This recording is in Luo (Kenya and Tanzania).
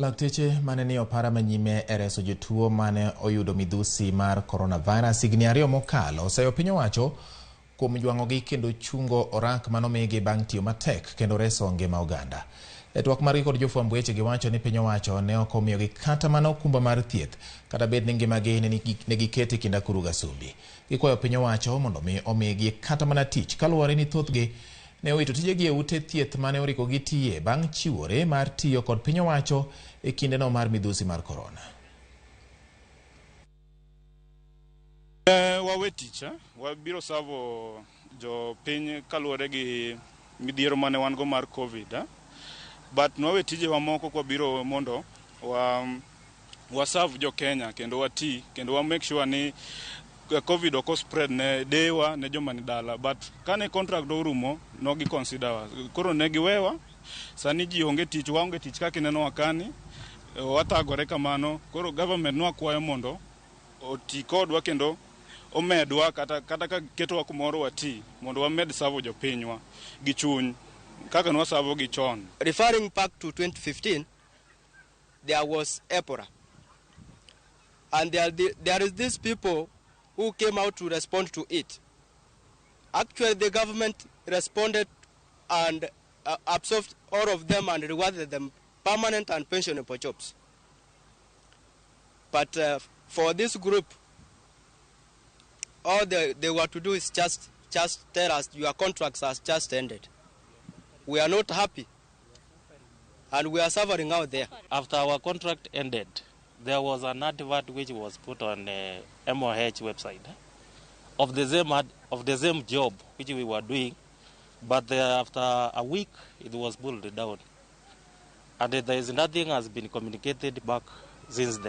Lakteche mane ni opara manyime e reso jotuo mane oyudo midhusi mar coronavirus higni 2 mokalo oseyo piny owacho kuom ojuang'ogi kendo chungo orak manomigi bang' tiyo matek kendo reso ngima oganda. E twak margi kod jofwamb weche giwacho ni piny owacho ne ok omiyogi kata mana okumba mar thieth kata bed ni ngimagi ne giketi kind akuru gasumbi. Gikwayo piny owacho mondo omigi kata mana tich kaluwore ni thothgi ne owito tijegi e ute thieth mane oriko gitiye bang' chiwore mar tiyo kod piny owacho e kindeno mar midhusi mar korona. Wawe tich, wabiro savo jo piny kaluwore gi midhiero mane wan go mar Covid. But nwawe tije wa moko kwa biro mondo wasav jo Kenya kendo wati kendo wa make sure ni Covid oko spread ne dewa ne joma ni dala. But kane contract do rumo no gi consider wa. Koro ne giwewa sani ji onge tich waonge tich kaka neno wakani watagore kamano. Koro government no akwayo mondo oti kodwa kendo omedwa kata ka ketwa kumoro wati mondo wamed savo jo pinywa gi chuny kaka nwa savo gi chon. Referring back to 2015, there was Ebola, and there is these people who came out to respond to it. Actually, the government responded and absorbed all of them and rewarded them permanent and pensionable jobs. But for this group, all they were to do is just tell us your contracts has just ended. We are not happy, and we are suffering out there. After our contract ended, there was an advert which was put on the MOH website of the same job which we were doing, but after a week it was pulled down, and there is nothing has been communicated back since then.